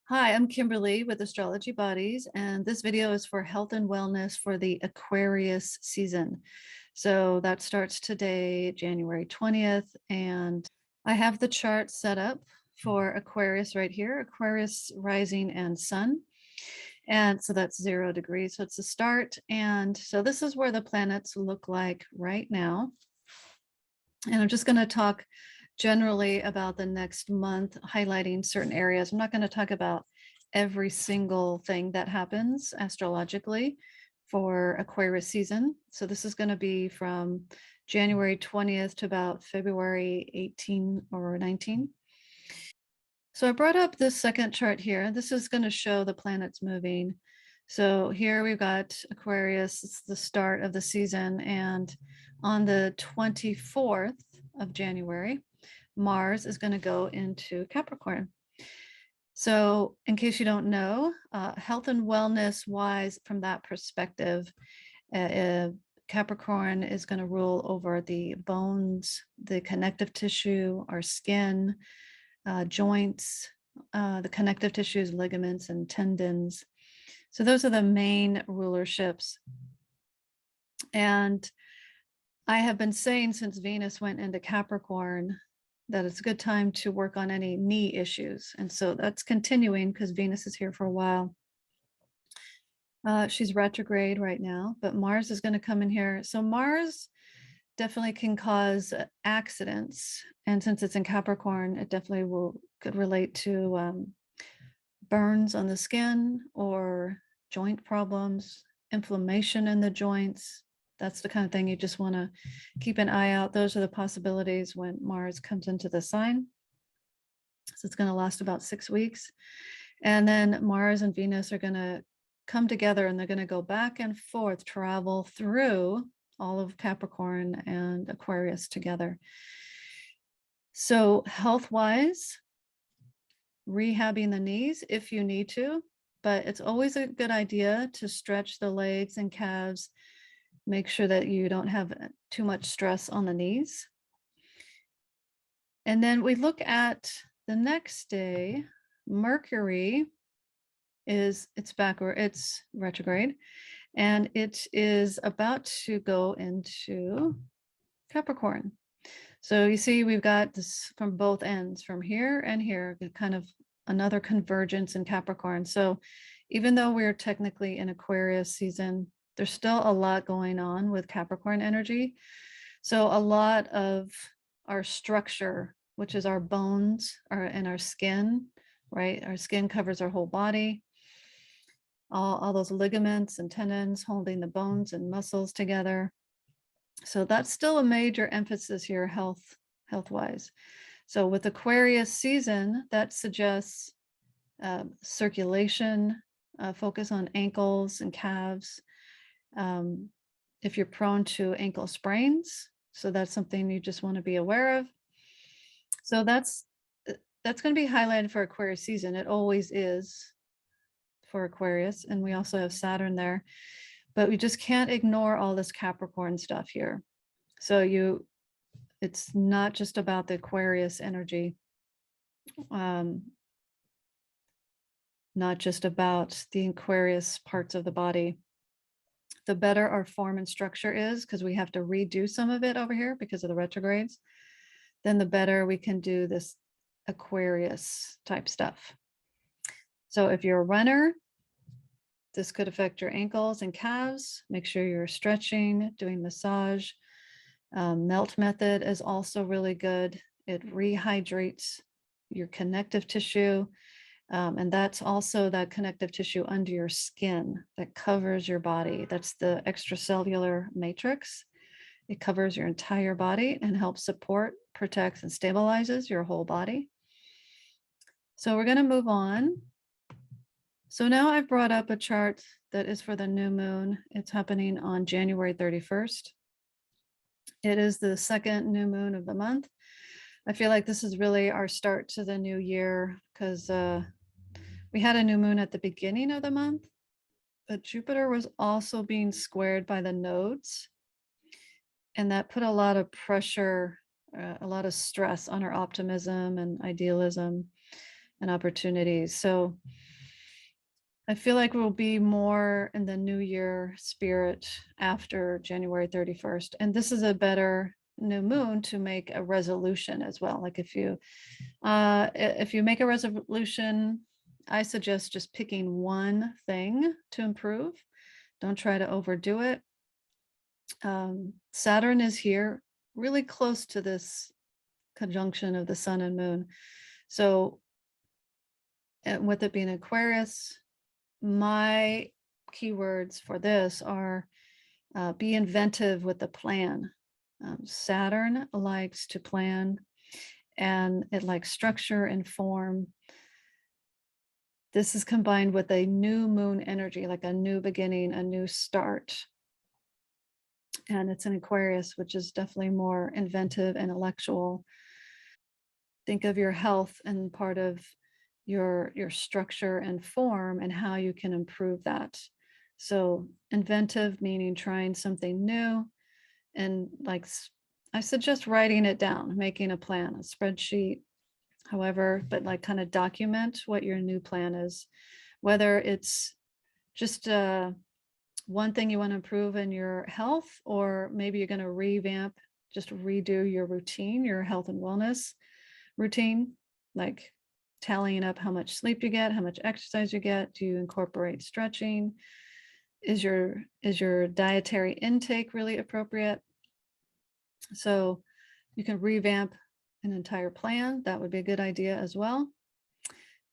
Hi, I'm Kimberly with Astrology Bodies, and this video is for health and wellness for the Aquarius season. So that starts today, January 20th, and I have the chart set up for Aquarius right here, Aquarius rising and sun. And so that's 0 degrees. So it's the start. And so this is where the planets look like right now. And I'm just going to talk generally about the next month, highlighting certain areas. I'm not going to talk about every single thing that happens astrologically for Aquarius season. So this is going to be from January 20th to about February 18 or 19. So I brought up this second chart here. This is going to show the planets moving. So here we've got Aquarius, it's the start of the season, and on the 24th of January, Mars is going to go into Capricorn. So in case you don't know, health and wellness wise, from that perspective, Capricorn is going to rule over the bones, the connective tissue, our skin, joints, the connective tissues, ligaments, and tendons. So those are the main rulerships. And I have been saying since Venus went into Capricorn that it's a good time to work on any knee issues. And so that's continuing because Venus is here for a while. She's retrograde right now, but Mars is going to come in here. So Mars definitely can cause accidents. And since it's in Capricorn, it definitely could relate to burns on the skin or joint problems, inflammation in the joints. That's the kind of thing you just want to keep an eye out. Those are the possibilities when Mars comes into the sign. So it's going to last about 6 weeks. And then Mars and Venus are going to come together and they're going to go back and forth, travel through all of Capricorn and Aquarius together. So health-wise, rehabbing the knees if you need to, but it's always a good idea to stretch the legs and calves. Make sure that you don't have too much stress on the knees. And then we look at the next day. Mercury it's retrograde, and it is about to go into Capricorn. So you see, we've got this from both ends, from here and here, kind of another convergence in Capricorn. So even though we're technically in Aquarius season, there's still a lot going on with Capricorn energy. So a lot of our structure, which is our bones and our skin, right? Our skin covers our whole body. All those ligaments and tendons holding the bones and muscles together. So that's still a major emphasis here, health-wise. So with Aquarius season, that suggests circulation, focus on ankles and calves. If you're prone to ankle sprains, so that's something you just want to be aware of. So that's going to be highlighted for Aquarius season. It always is for Aquarius, and we also have Saturn there. But we just can't ignore all this Capricorn stuff here. So it's not just about the Aquarius energy, not just about the Aquarius parts of the body. The better our form and structure is, because we have to redo some of it over here because of the retrogrades, then the better we can do this Aquarius type stuff. So if you're a runner, this could affect your ankles and calves. Make sure you're stretching, doing massage. Melt method is also really good. It rehydrates your connective tissue. And that's also that connective tissue under your skin that covers your body. That's the extracellular matrix. It covers your entire body and helps support, protects, and stabilizes your whole body. So we're going to move on. So now I've brought up a chart that is for the new moon. It's happening on January 31st. It is the second new moon of the month. I feel like this is really our start to the new year because we had a new moon at the beginning of the month, but Jupiter was also being squared by the nodes. And that put a lot of pressure, a lot of stress on our optimism and idealism. and opportunities. So I feel like we'll be more in the new year spirit after January 31st. And this is a better new moon to make a resolution as well. Like if you make a resolution, I suggest just picking one thing to improve. Don't try to overdo it. Saturn is here really close to this conjunction of the sun and moon. So and with it being Aquarius, my keywords for this are be inventive with the plan. Saturn likes to plan, and it likes structure and form. This is combined with a new moon energy, like a new beginning, a new start. And it's an Aquarius, which is definitely more inventive, intellectual. Think of your health and part of your structure and form and how you can improve that. So inventive meaning trying something new, and like I suggest writing it down, making a plan, a spreadsheet, however, but like kind of document what your new plan is, whether it's just one thing you want to improve in your health, or maybe you're going to revamp, just redo your routine, your health and wellness routine, like tallying up how much sleep you get, how much exercise you get. Do you incorporate stretching? Is your dietary intake really appropriate? So you can revamp an entire plan. That would be a good idea as well.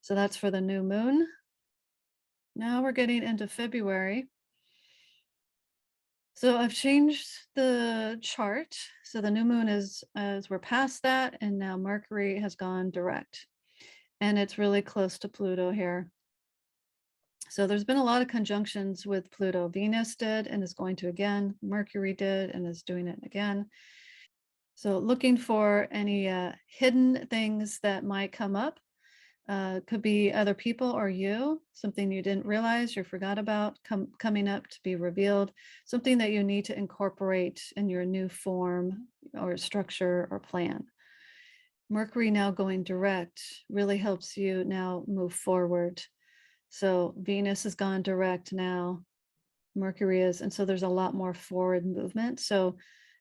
So that's for the new moon. Now we're getting into February. So I've changed the chart. So the new moon is, as we're past that, and now Mercury has gone direct. And it's really close to Pluto here. So there's been a lot of conjunctions with Pluto. Venus did and is going to again. Mercury did and is doing it again. So looking for any hidden things that might come up. Could be other people or you, something you didn't realize or forgot about coming up to be revealed, something that you need to incorporate in your new form or structure or plan. Mercury now going direct really helps you now move forward. So Venus has gone direct now, Mercury is, and so there's a lot more forward movement. So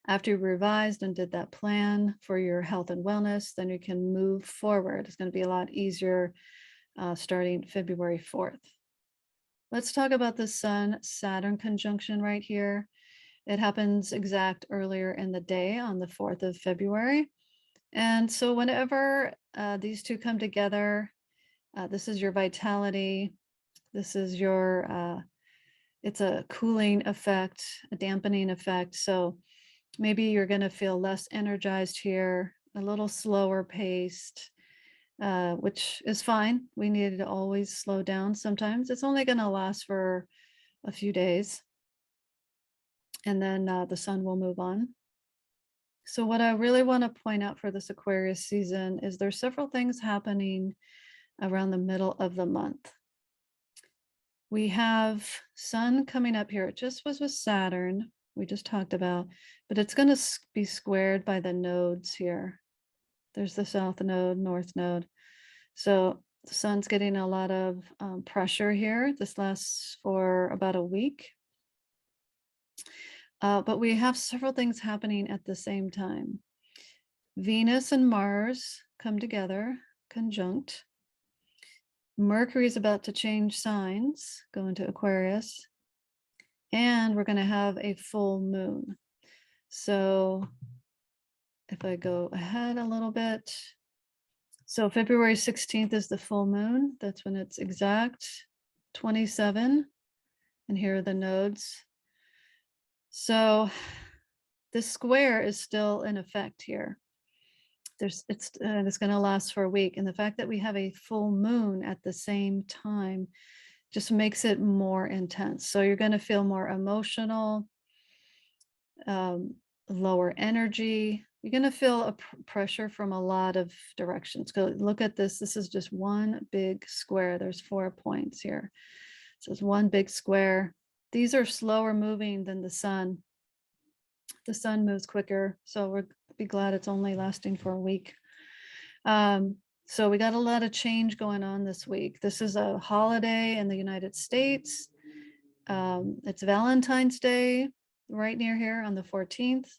after you revised and did that plan for your health and wellness, then you can move forward. It's going to be a lot easier starting February 4th. Let's talk about the Sun-Saturn conjunction right here. It happens exact earlier in the day on the 4th of February. And so whenever these two come together, this is your vitality. This is your, it's a cooling effect, a dampening effect. So maybe you're going to feel less energized here, a little slower paced, which is fine. We need to always slow down sometimes. It's only going to last for a few days, and then the sun will move on. So what I really want to point out for this Aquarius season is there's several things happening around the middle of the month. We have Sun coming up here. It just was with Saturn, we just talked about, but it's going to be squared by the nodes here. There's the South Node, North Node. So the Sun's getting a lot of pressure here. This lasts for about a week. But we have several things happening at the same time. Venus and Mars come together, conjunct. Mercury is about to change signs, go into Aquarius, and we're going to have a full moon. So if I go ahead a little bit, so February 16th is the full moon. That's when it's exact 27. And here are the nodes. So this square is still in effect here. It's going to last for a week. And the fact that we have a full moon at the same time just makes it more intense. So you're going to feel more emotional, lower energy. You're going to feel a pressure from a lot of directions. Go look at this. This is just one big square. There's 4 points here. So it's one big square. These are slower moving than the sun. The sun moves quicker. So we'll be glad it's only lasting for a week. So we got a lot of change going on this week. This is a holiday in the United States. It's Valentine's Day right near here on the 14th.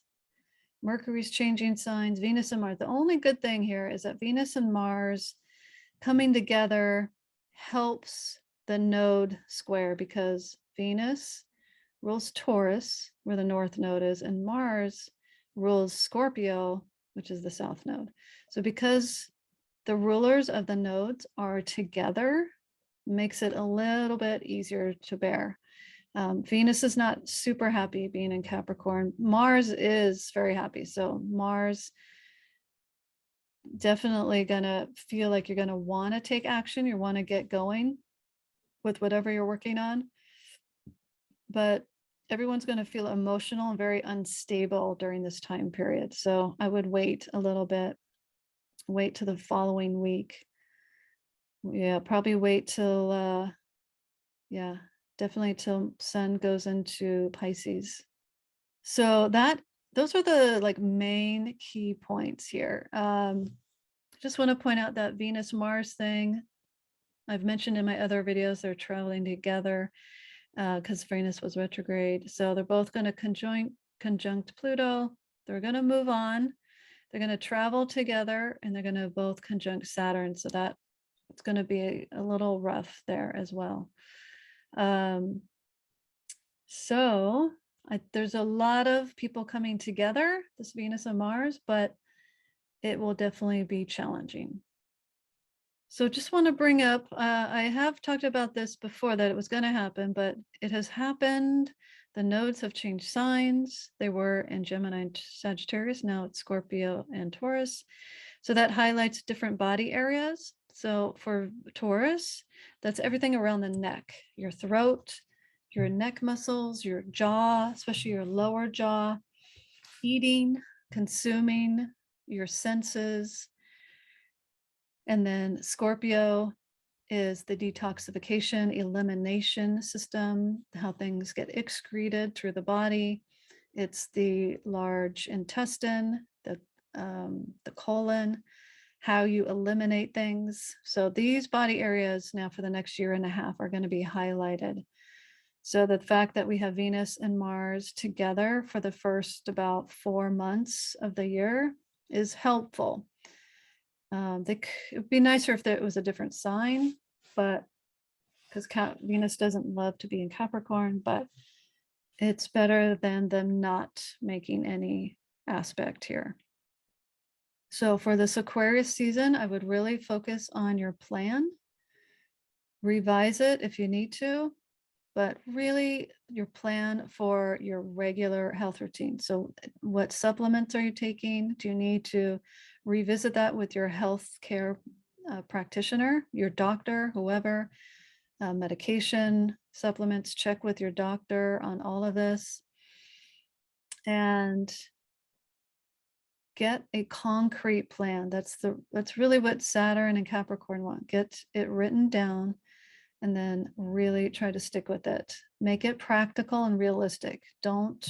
Mercury's changing signs, Venus and Mars. The only good thing here is that Venus and Mars coming together helps the node square, because Venus rules Taurus, where the north node is, and Mars rules Scorpio, which is the south node. So because the rulers of the nodes are together, makes it a little bit easier to bear. Venus is not super happy being in Capricorn. Mars is very happy. So Mars definitely gonna feel like you're gonna want to take action. You want to get going with whatever you're working on. But everyone's going to feel emotional and very unstable during this time period. So I would wait a little bit, wait to the following week. Yeah, probably wait till, yeah, definitely till Sun goes into Pisces. So those are the like main key points here. Just want to point out that Venus Mars thing I've mentioned in my other videos. They're traveling together because Venus was retrograde. So they're both going to conjunct Pluto. They're going to move on. They're going to travel together, and they're going to both conjunct Saturn. So that it's going to be a little rough there as well. So there's a lot of people coming together, this Venus and Mars, but it will definitely be challenging. So just want to bring up, I have talked about this before, that it was going to happen, but it has happened. The nodes have changed signs. They were in Gemini and Sagittarius. Now it's Scorpio and Taurus. So that highlights different body areas. So for Taurus, that's everything around the neck, your throat, your neck muscles, your jaw, especially your lower jaw, eating, consuming, your senses. And then Scorpio is the detoxification, elimination system, how things get excreted through the body. It's the large intestine, the colon, how you eliminate things. So these body areas now for the next year and a half are going to be highlighted. So the fact that we have Venus and Mars together for the first about 4 months of the year is helpful. It would be nicer if it was a different sign, but because Venus doesn't love to be in Capricorn, but it's better than them not making any aspect here. So for this Aquarius season, I would really focus on your plan. Revise it if you need to, but really your plan for your regular health routine. So what supplements are you taking? Do you need to revisit that with your health care practitioner, your doctor, whoever? Medication, supplements, check with your doctor on all of this. And get a concrete plan. That's really what Saturn and Capricorn want. Get it written down and then really try to stick with it. Make it practical and realistic. Don't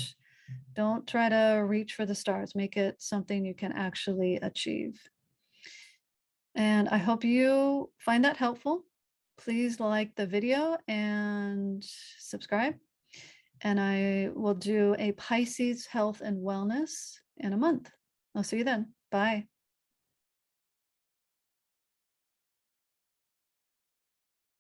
try to reach for the stars. Make it something you can actually achieve. And I hope you find that helpful. Please like the video and subscribe. And I will do a Pisces health and wellness in a month. I'll see you then. Bye.